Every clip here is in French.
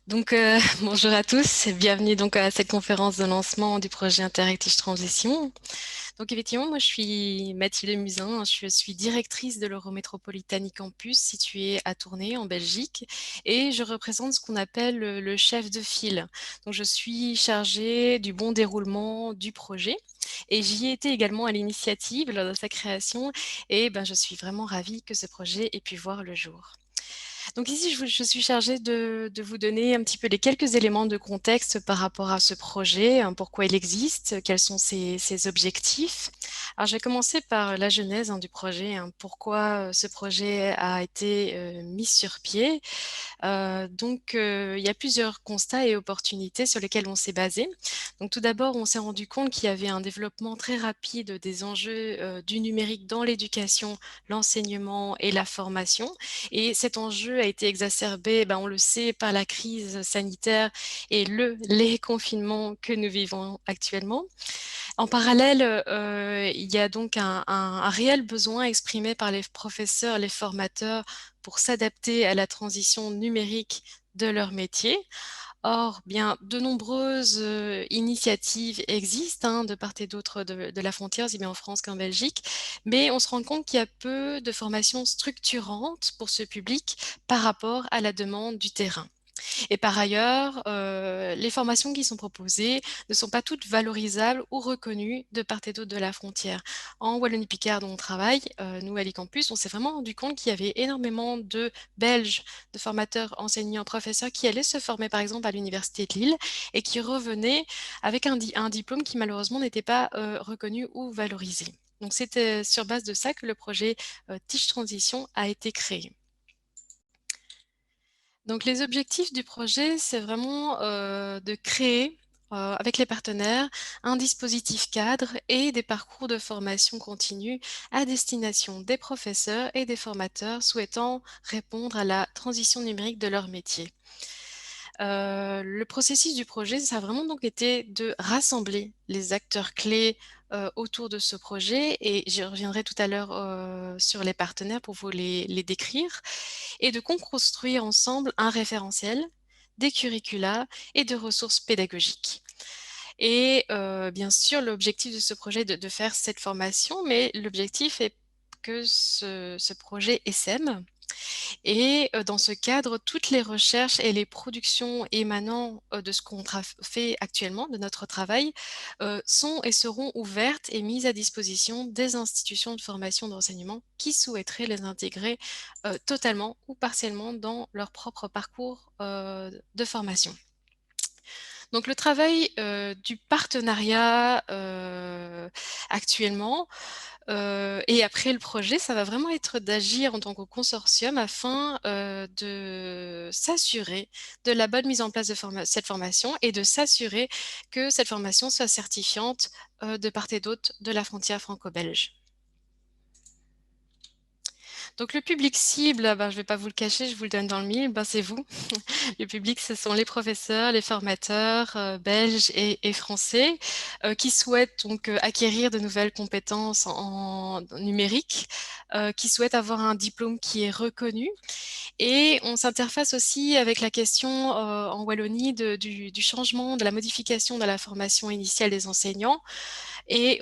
Bonjour à tous et bienvenue donc à cette conférence de lancement du projet Interactive Transition. Donc effectivement, moi je suis Mathilde Musin, je suis directrice de l'Eurométropolitanie Campus située à Tournai en Belgique et je représente ce qu'on appelle le chef de file. Donc je suis chargée du bon déroulement du projet et j'y ai été également à l'initiative lors de sa création et je suis vraiment ravie que ce projet ait pu voir le jour. Donc ici, je suis chargée de vous donner un petit peu les quelques éléments de contexte par rapport à ce projet, pourquoi il existe, quels sont ses objectifs. Alors, je vais commencer par la genèse du projet, pourquoi ce projet a été mis sur pied. Il y a plusieurs constats et opportunités sur lesquels on s'est basé. Donc, tout d'abord, on s'est rendu compte qu'il y avait un développement très rapide des enjeux du numérique dans l'éducation, l'enseignement et la formation. Et cet enjeu a été exacerbé, on le sait, par la crise sanitaire et les confinements que nous vivons actuellement. En parallèle, il y a donc un réel besoin exprimé par les professeurs, les formateurs pour s'adapter à la transition numérique de leur métier. Or, bien, de nombreuses initiatives existent de part et d'autre de la frontière, aussi bien en France qu'en Belgique, mais on se rend compte qu'il y a peu de formations structurantes pour ce public par rapport à la demande du terrain. Et par ailleurs, les formations qui sont proposées ne sont pas toutes valorisables ou reconnues de part et d'autre de la frontière. En Wallonie-Picard, dont on travaille, nous à l'Icampus, on s'est vraiment rendu compte qu'il y avait énormément de Belges, de formateurs, enseignants, professeurs qui allaient se former par exemple à l'Université de Lille et qui revenaient avec un diplôme qui malheureusement n'était pas reconnu ou valorisé. Donc c'était sur base de ça que le projet Teach Transition a été créé. Donc les objectifs du projet, c'est vraiment de créer avec les partenaires un dispositif cadre et des parcours de formation continue à destination des professeurs et des formateurs souhaitant répondre à la transition numérique de leur métier. Le processus du projet, ça a vraiment donc été de rassembler les acteurs clés autour de ce projet et j'y reviendrai tout à l'heure sur les partenaires pour vous les décrire et de construire ensemble un référentiel, des curricula et de ressources pédagogiques. Et bien sûr, l'objectif de ce projet est de faire cette formation, mais l'objectif est que ce projet SM et dans ce cadre, toutes les recherches et les productions émanant de ce qu'on fait actuellement, de notre travail, sont et seront ouvertes et mises à disposition des institutions de formation d'enseignement qui souhaiteraient les intégrer totalement ou partiellement dans leur propre parcours de formation. Donc le travail du partenariat actuellement et après le projet, ça va vraiment être d'agir en tant que consortium afin de s'assurer de la bonne mise en place de cette formation et de s'assurer que cette formation soit certifiante de part et d'autre de la frontière franco-belge. Donc le public cible, je ne vais pas vous le cacher, je vous le donne dans le mille, c'est vous. Le public, ce sont les professeurs, les formateurs belges et français qui souhaitent donc acquérir de nouvelles compétences en numérique, qui souhaitent avoir un diplôme qui est reconnu. Et on s'interface aussi avec la question en Wallonie du changement, de la modification de la formation initiale des enseignants et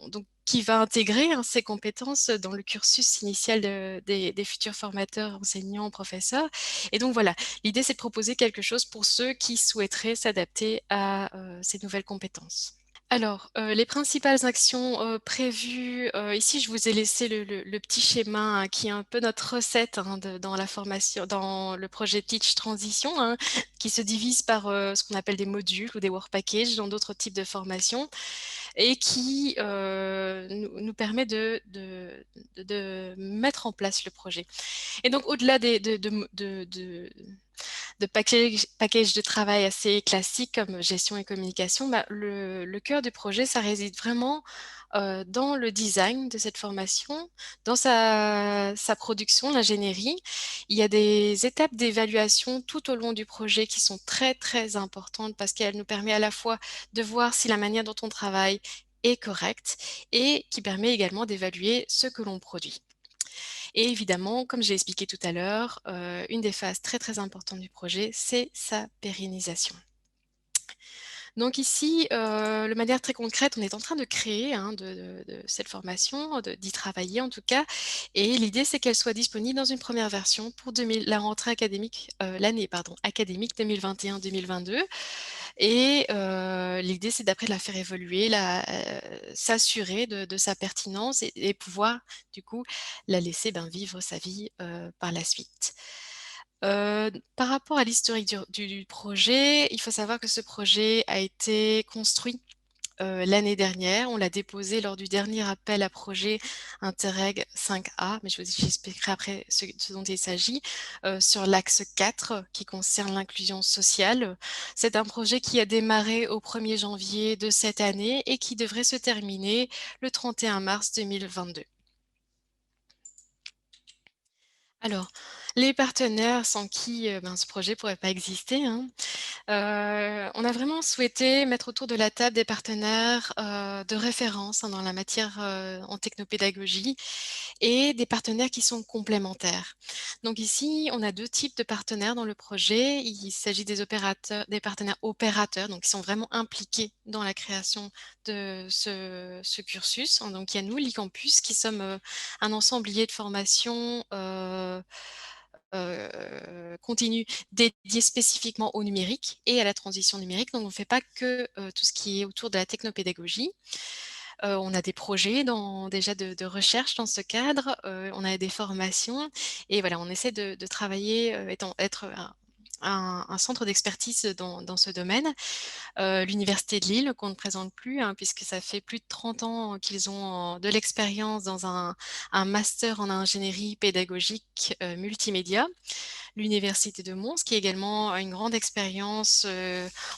donc qui va intégrer ces compétences dans le cursus initial des futurs formateurs, enseignants, professeurs. Et donc voilà, l'idée c'est de proposer quelque chose pour ceux qui souhaiteraient s'adapter à ces nouvelles compétences. Alors, les principales actions prévues, ici je vous ai laissé le petit schéma qui est un peu notre recette dans la formation, dans le projet Teach Transition, qui se divise par ce qu'on appelle des modules ou des work packages dans d'autres types de formations et qui nous permet de mettre en place le projet. Et donc, au-delà de package de travail assez classiques comme gestion et communication, le cœur du projet, ça réside vraiment dans le design de cette formation, dans sa production, l'ingénierie. Il y a des étapes d'évaluation tout au long du projet qui sont très, très importantes parce qu'elles nous permettent à la fois de voir si la manière dont on travaille est correcte et qui permet également d'évaluer ce que l'on produit. Et évidemment, comme j'ai expliqué tout à l'heure, une des phases très, très importantes du projet, c'est sa pérennisation. Donc ici, de manière très concrète, on est en train de créer, hein, de cette formation, d'y travailler en tout cas, et l'idée c'est qu'elle soit disponible dans une première version pour 2000 la rentrée académique, l'année pardon, académique 2021-2022 et l'idée c'est d'après de la faire évoluer, s'assurer de sa pertinence et pouvoir du coup la laisser, ben, vivre sa vie, par la suite. Par rapport à l'historique du projet, il faut savoir que ce projet a été construit, l'année dernière. On l'a déposé lors du dernier appel à projet Interreg 5A, mais j'expliquerai après ce dont il s'agit, sur l'axe 4 qui concerne l'inclusion sociale. C'est un projet qui a démarré au 1er janvier de cette année et qui devrait se terminer le 31 mars 2022. Alors, les partenaires sans qui, ben, ce projet pourrait pas exister, hein. On a vraiment souhaité mettre autour de la table des partenaires, de référence, hein, dans la matière, en technopédagogie et des partenaires qui sont complémentaires. Donc ici, on a 2 types de partenaires dans le projet. Il s'agit des partenaires opérateurs, donc qui sont vraiment impliqués dans la création de ce cursus. Donc il y a nous, l'e-Campus, qui sommes, un ensemblier de formation, continue dédié spécifiquement au numérique et à la transition numérique. Donc on ne fait pas que, tout ce qui est autour de la technopédagogie. On a des projets déjà de recherche dans ce cadre, on a des formations et voilà, on essaie de travailler, être un centre d'expertise dans ce domaine. L'université de Lille qu'on ne présente plus, hein, puisque ça fait plus de 30 ans qu'ils ont de l'expérience dans un master en ingénierie pédagogique, multimédia. L'université de Mons, qui également a une grande expérience,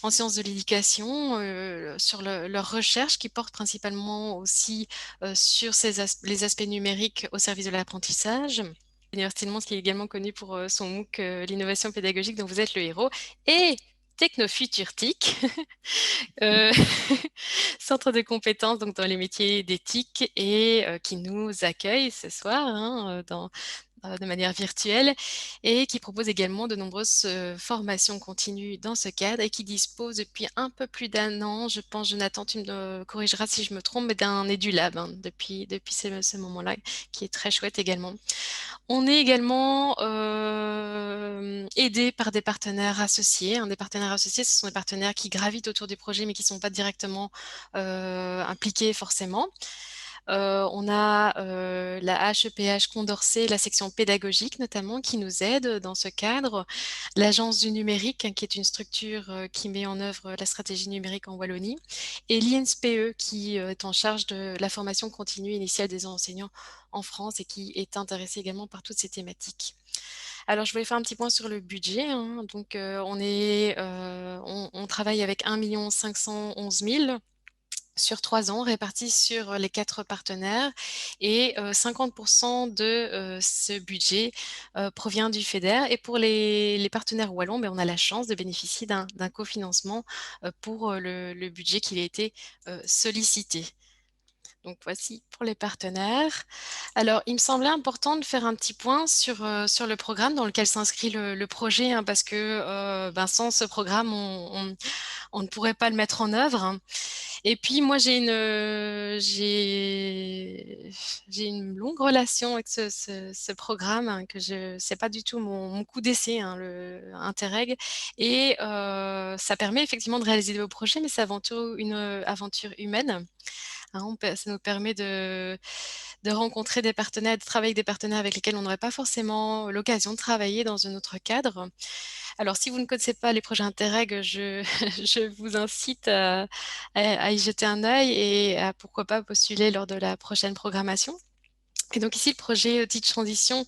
en sciences de l'éducation, sur leurs recherches qui portent principalement aussi, sur les aspects numériques au service de l'apprentissage. L'université de Mons qui est également connue pour, son MOOC, l'innovation pédagogique dont vous êtes le héros et Technofuturtique, heu, centre de compétences donc dans les métiers d'éthique et qui nous accueille ce soir, hein, de manière virtuelle et qui propose également de nombreuses, formations continues dans ce cadre et qui dispose depuis un peu plus d'1 an, je pense, Jonathan, tu me corrigeras si je me trompe, mais d'un EduLab, hein, depuis ce moment-là, qui est très chouette également. On est également, aidés par des partenaires associés, hein. Des partenaires associés, ce sont des partenaires qui gravitent autour du projet, mais qui ne sont pas directement, impliqués forcément. On a, la HEPH Condorcet, la section pédagogique notamment, qui nous aide dans ce cadre. L'Agence du numérique, hein, qui est une structure, qui met en œuvre la stratégie numérique en Wallonie et l'INSPE qui, est en charge de la formation continue initiale des enseignants en France et qui est intéressé également par toutes ces thématiques. Alors je voulais faire un petit point sur le budget, hein. Donc, on travaille avec 1 511 000 sur 3 ans répartis sur les 4 partenaires et 50 ce budget, provient du FEDER et pour les partenaires wallons, on a la chance de bénéficier d'un cofinancement, pour, le budget qui a été, sollicité. Donc voici pour les partenaires. Alors, il me semblait important de faire un petit point sur le programme dans lequel s'inscrit le projet, hein, parce que, ben, sans ce programme, on ne pourrait pas le mettre en œuvre. Et puis moi, j'ai une longue relation avec ce programme, hein, que c'est pas du tout mon coup d'essai, hein, le Interreg et ça permet effectivement de réaliser de beaux projets, mais c'est avant tout une, aventure humaine. Hein, ça nous permet de rencontrer des partenaires, de travailler avec des partenaires avec lesquels on n'aurait pas forcément l'occasion de travailler dans un autre cadre. Alors, si vous ne connaissez pas les projets Interreg, je vous incite à y jeter un œil et à pourquoi pas postuler lors de la prochaine programmation. Et donc ici, le projet Teach Transition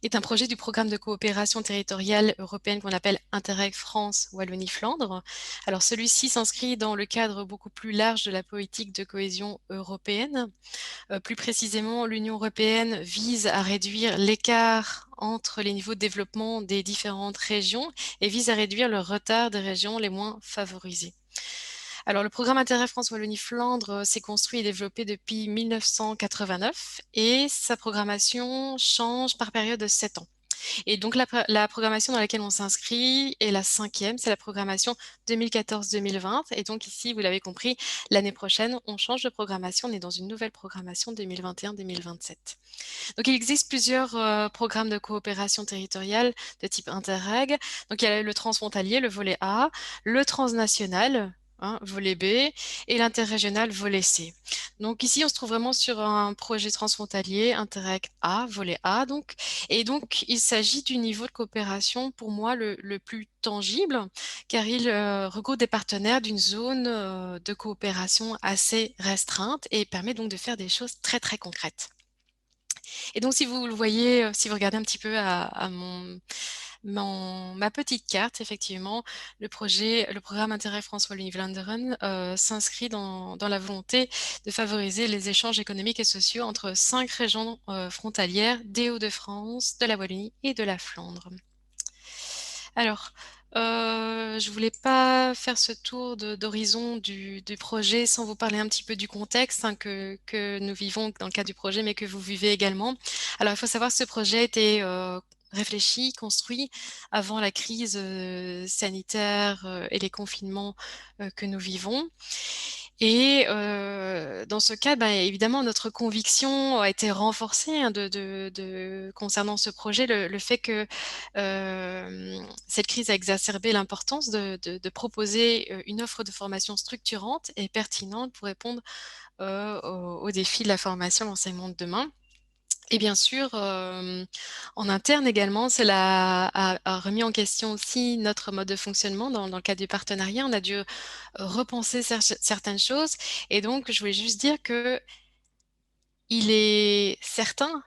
est un projet du programme de coopération territoriale européenne qu'on appelle Interreg France Wallonie-Flandre. Alors celui-ci s'inscrit dans le cadre beaucoup plus large de la politique de cohésion européenne. Plus précisément, l'Union européenne vise à réduire l'écart entre les niveaux de développement des différentes régions et vise à réduire le retard des régions les moins favorisées. Alors, le programme Intérêt France Wallonie-Flandre s'est construit et développé depuis 1989 et sa programmation change par période de 7 ans. Et donc, la programmation dans laquelle on s'inscrit est la cinquième, c'est la programmation 2014-2020. Et donc ici, vous l'avez compris, l'année prochaine, on change de programmation, on est dans une nouvelle programmation 2021-2027. Donc, il existe plusieurs programmes de coopération territoriale de type Interreg. Donc, il y a le transfrontalier, le volet A, le transnational, volet B, et l'interrégional, volet C. Donc, ici, on se trouve vraiment sur un projet transfrontalier, Interreg A, volet A, donc. Et donc, il s'agit du niveau de coopération, pour moi, le plus tangible, car il regroupe des partenaires d'une zone de coopération assez restreinte et permet donc de faire des choses très, très concrètes. Et donc, si vous le voyez, si vous regardez un petit peu à ma petite carte, effectivement, le programme Intérêt France Wallonie-Vlaanderen s'inscrit dans la volonté de favoriser les échanges économiques et sociaux entre 5 régions frontalières des Hauts-de-France, de la Wallonie et de la Flandre. Alors, je voulais pas faire ce tour d'horizon du projet sans vous parler un petit peu du contexte que nous vivons dans le cadre du projet, mais que vous vivez également. Alors, il faut savoir que ce projet a été réfléchi, construit avant la crise sanitaire et les confinements que nous vivons. Et dans ce cas, ben, évidemment, notre conviction a été renforcée concernant ce projet, le fait que cette crise a exacerbé l'importance de proposer une offre de formation structurante et pertinente pour répondre aux défis de la formation et l'enseignement de demain. Et bien sûr, en interne également, cela a remis en question aussi notre mode de fonctionnement dans le cadre du partenariat. On a dû repenser certaines choses. Et donc, je voulais juste dire que il est certain,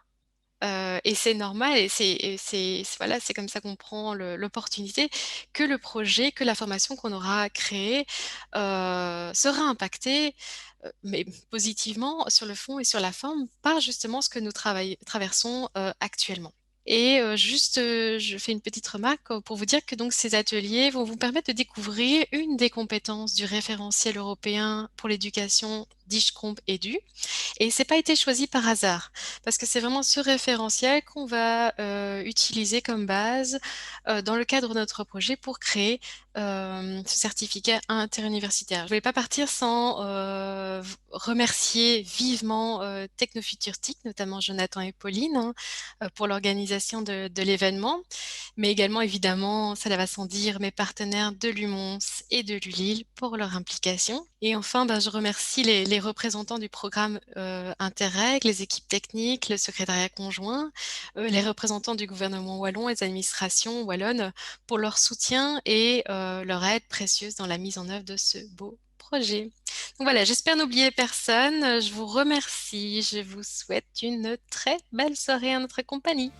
et c'est normal, voilà, c'est comme ça qu'on prend l'opportunité, que le projet, que la formation qu'on aura créée sera impactée, mais positivement sur le fond et sur la forme, par justement ce que nous traversons actuellement. Et juste, je fais une petite remarque pour vous dire que donc ces ateliers vont vous permettre de découvrir une des compétences du référentiel européen pour l'éducation DISCOMP Edu. Et c'est pas été choisi par hasard, parce que c'est vraiment ce référentiel qu'on va utiliser comme base dans le cadre de notre projet pour créer ce certificat interuniversitaire. Je ne voulais pas partir sans remercier vivement Technofuture TIC, notamment Jonathan et Pauline, pour l'organisation de l'événement, mais également évidemment, ça va sans dire, mes partenaires de l'UMONS et de l'ULIL pour leur implication. Et enfin, ben, je remercie les représentants du programme Interreg, les équipes techniques, le secrétariat conjoint, les représentants du gouvernement wallon et des administrations wallonnes pour leur soutien et leur aide précieuse dans la mise en œuvre de ce beau projet. Donc voilà, j'espère n'oublier personne. Je vous remercie. Je vous souhaite une très belle soirée à notre compagnie.